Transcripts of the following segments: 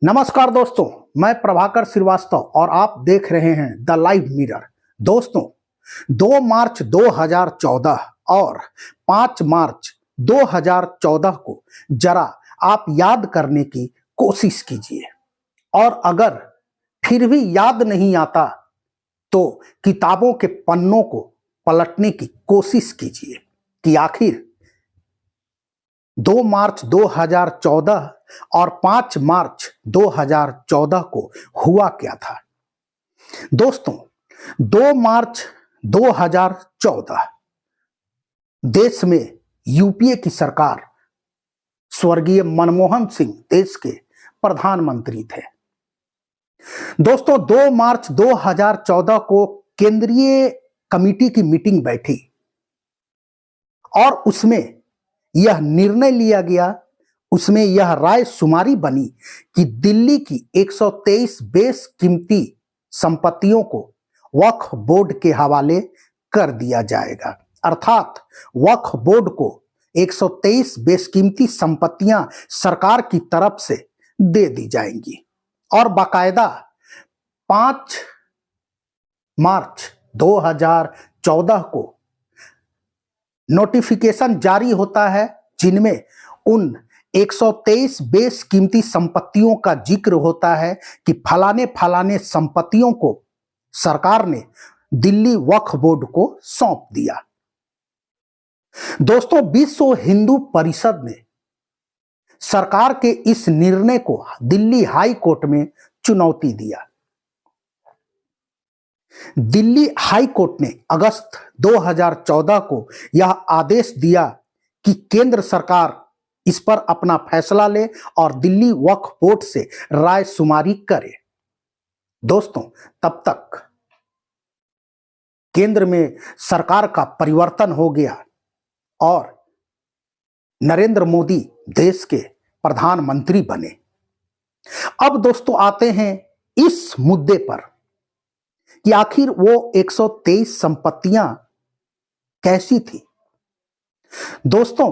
नमस्कार दोस्तों, मैं प्रभाकर श्रीवास्तव और आप देख रहे हैं द लाइव मिरर। दोस्तों, 2 मार्च 2014 और 5 मार्च 2014 को जरा आप याद करने की कोशिश कीजिए, और अगर फिर भी याद नहीं आता तो किताबों के पन्नों को पलटने की कोशिश कीजिए कि आखिर 2 मार्च 2014 और 5 मार्च 2014 को हुआ क्या था। दोस्तों, 2 मार्च 2014 देश में यूपीए की सरकार, स्वर्गीय मनमोहन सिंह देश के प्रधानमंत्री थे। दोस्तों, 2 मार्च 2014 को केंद्रीय कमेटी की मीटिंग बैठी और उसमें यह निर्णय लिया गया, उसमें यह राय शुमारी बनी कि दिल्ली की 123 बेशकीमती संपत्तियों को वक्फ बोर्ड के हवाले कर दिया जाएगा। अर्थात वक्फ बोर्ड को 123 बेशकीमती संपत्तियां सरकार की तरफ से दे दी जाएंगी और बाकायदा 5 मार्च 2014 को नोटिफिकेशन जारी होता है, जिनमें उन 123 बेशकीमती संपत्तियों का जिक्र होता है कि फलाने फलाने संपत्तियों को सरकार ने दिल्ली वक्फ बोर्ड को सौंप दिया। दोस्तों, विश्व हिंदू परिषद ने सरकार के इस निर्णय को दिल्ली हाई कोर्ट में चुनौती दिया। दिल्ली हाई कोर्ट ने अगस्त 2014 को यह आदेश दिया कि केंद्र सरकार इस पर अपना फैसला ले और दिल्ली वक्फ बोर्ड से राय शुमारी करे। दोस्तों, तब तक केंद्र में सरकार का परिवर्तन हो गया और नरेंद्र मोदी देश के प्रधानमंत्री बने। अब दोस्तों आते हैं इस मुद्दे पर कि आखिर वो 123 संपत्तियां कैसी थी। दोस्तों,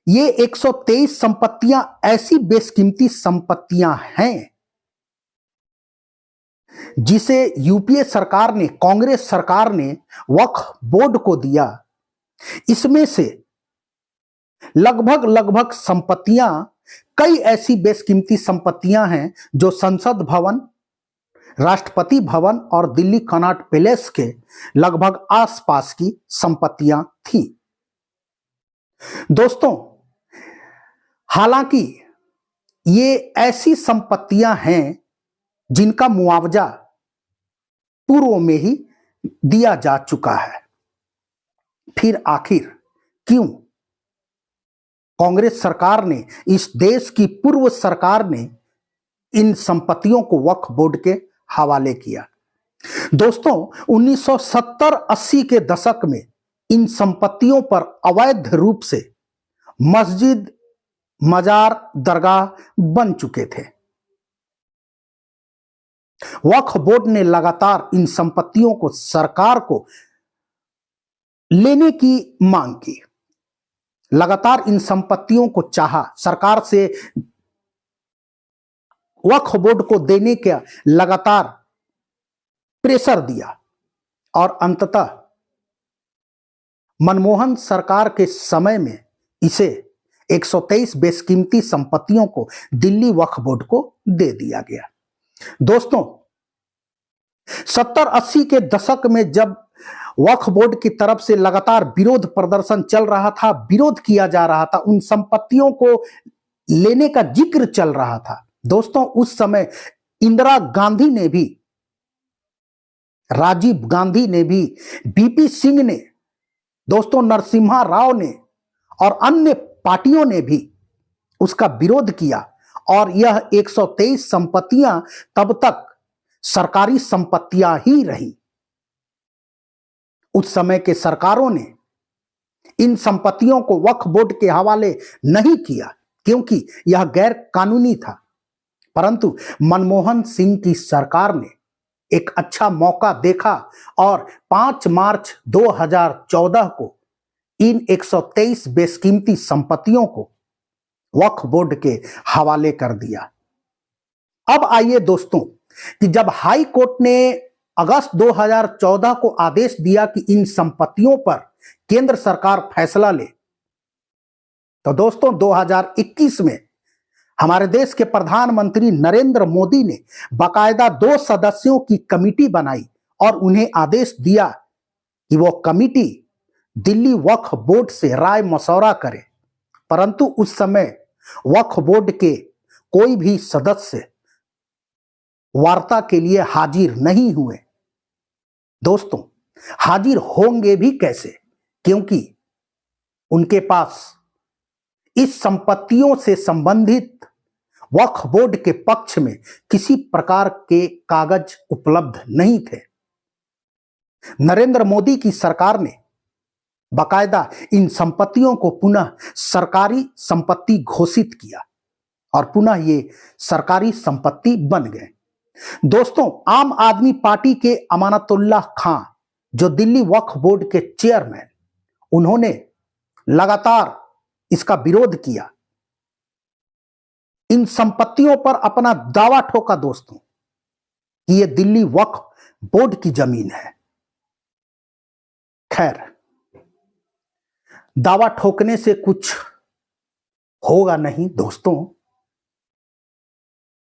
ये 123 संपत्तियां ऐसी बेशकीमती संपत्तियां हैं जिसे यूपीए सरकार ने, कांग्रेस सरकार ने वक्फ बोर्ड को दिया। इसमें से लगभग संपत्तियां, कई ऐसी बेशकीमती संपत्तियां हैं जो संसद भवन, राष्ट्रपति भवन और दिल्ली कनॉट पैलेस के लगभग आसपास की संपत्तियां थी। दोस्तों, हालांकि ये ऐसी संपत्तियां हैं जिनका मुआवजा पूर्व में ही दिया जा चुका है। फिर आखिर क्यों कांग्रेस सरकार ने, इस देश की पूर्व सरकार ने इन संपत्तियों को वक्फ बोर्ड के हवाले किया। दोस्तों, 1970-80 के दशक में इन संपत्तियों पर अवैध रूप से मस्जिद, मजार, दरगाह बन चुके थे। वक्फ बोर्ड ने लगातार इन संपत्तियों को सरकार को लेने की मांग की, लगातार इन संपत्तियों को चाहा, सरकार से वक्फ बोर्ड को देने का लगातार प्रेशर दिया और अंततः मनमोहन सरकार के समय में इसे 123 बेशकीमती संपत्तियों को दिल्ली वक्फ बोर्ड को दे दिया गया। दोस्तों, 70-80 के दशक में जब वक्फ बोर्ड की तरफ से लगातार विरोध प्रदर्शन चल रहा था, विरोध किया जा रहा था, उन संपत्तियों को लेने का जिक्र चल रहा था। दोस्तों, उस समय इंदिरा गांधी ने भी, राजीव गांधी ने भी, बीपी सिंह ने, दोस्तों नरसिम्हा राव ने और अन्य पार्टियों ने भी उसका विरोध किया और यह 123 संपत्तियां तब तक सरकारी संपत्तियां ही रही। उस समय के सरकारों ने इन संपत्तियों को वक्फ बोर्ड के हवाले नहीं किया क्योंकि यह गैर कानूनी था, परंतु मनमोहन सिंह की सरकार ने एक अच्छा मौका देखा और 5 मार्च 2014 को इन 123 बेशकीमती संपत्तियों को वक्फ बोर्ड के हवाले कर दिया। अब आइए दोस्तों कि जब हाई कोर्ट ने अगस्त 2014 को आदेश दिया कि इन संपत्तियों पर केंद्र सरकार फैसला ले, तो दोस्तों 2021 में हमारे देश के प्रधानमंत्री नरेंद्र मोदी ने बाकायदा 2 सदस्यों की कमेटी बनाई और उन्हें आदेश दिया कि वो कमेटी दिल्ली वक्फ बोर्ड से राय मशवरा करे। परंतु उस समय वक्फ बोर्ड के कोई भी सदस्य वार्ता के लिए हाजिर नहीं हुए। दोस्तों, हाजिर होंगे भी कैसे, क्योंकि उनके पास इस संपत्तियों से संबंधित वक्फ बोर्ड के पक्ष में किसी प्रकार के कागज उपलब्ध नहीं थे। नरेंद्र मोदी की सरकार ने बाकायदा इन संपत्तियों को पुनः सरकारी संपत्ति घोषित किया और पुनः ये सरकारी संपत्ति बन गए। दोस्तों, आम आदमी पार्टी के अमानतुल्लाह खां, जो दिल्ली वक्फ बोर्ड के चेयरमैन, उन्होंने लगातार इसका विरोध किया, इन संपत्तियों पर अपना दावा ठोका दोस्तों कि यह दिल्ली वक्फ बोर्ड की जमीन है। खैर, दावा ठोकने से कुछ होगा नहीं दोस्तों।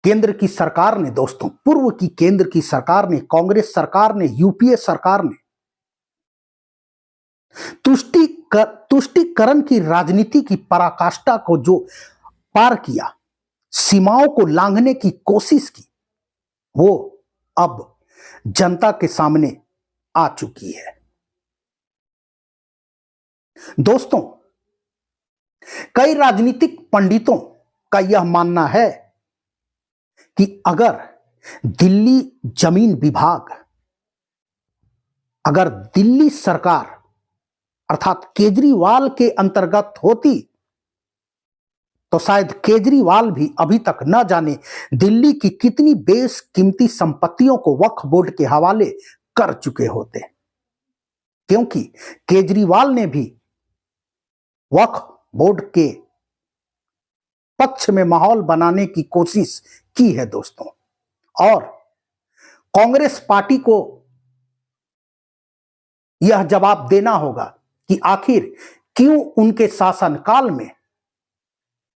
केंद्र की सरकार ने दोस्तों, पूर्व की केंद्र की सरकार ने, कांग्रेस सरकार ने, यूपीए सरकार ने तुष्टीकरण की राजनीति की पराकाष्ठा को जो पार किया, सीमाओं को लांघने की कोशिश की, वो अब जनता के सामने आ चुकी है। दोस्तों, कई राजनीतिक पंडितों का यह मानना है कि अगर दिल्ली जमीन विभाग, अगर दिल्ली सरकार अर्थात केजरीवाल के अंतर्गत होती, तो शायद केजरीवाल भी अभी तक न जाने दिल्ली की कितनी बेशकीमती संपत्तियों को वक्फ बोर्ड के हवाले कर चुके होते, क्योंकि केजरीवाल ने भी वक्फ बोर्ड के पक्ष में माहौल बनाने की कोशिश की है दोस्तों। और कांग्रेस पार्टी को यह जवाब देना होगा कि आखिर क्यों उनके शासनकाल में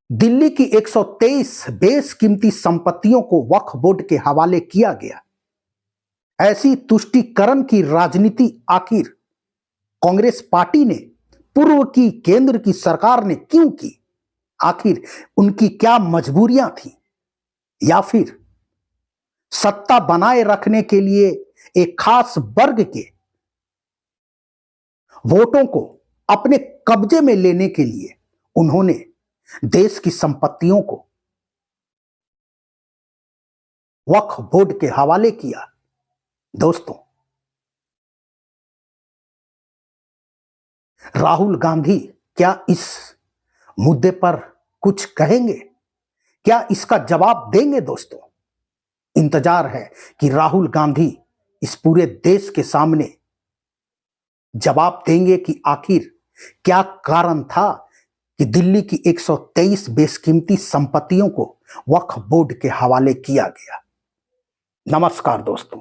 दिल्ली की 123 बेशकीमती संपत्तियों को वक्फ बोर्ड के हवाले किया गया। ऐसी तुष्टीकरण की राजनीति आखिर कांग्रेस पार्टी ने, पूर्व की केंद्र की सरकार ने क्यों की? आखिर उनकी क्या मजबूरियां थी, या फिर सत्ता बनाए रखने के लिए एक खास वर्ग के वोटों को अपने कब्जे में लेने के लिए उन्होंने देश की संपत्तियों को वक्फ बोर्ड के हवाले किया? दोस्तों, राहुल गांधी क्या इस मुद्दे पर कुछ कहेंगे? क्या इसका जवाब देंगे? दोस्तों, इंतजार है कि राहुल गांधी इस पूरे देश के सामने जवाब देंगे कि आखिर क्या कारण था कि दिल्ली की 123 बेशकीमती संपत्तियों को वक्फ बोर्ड के हवाले किया गया। नमस्कार दोस्तों।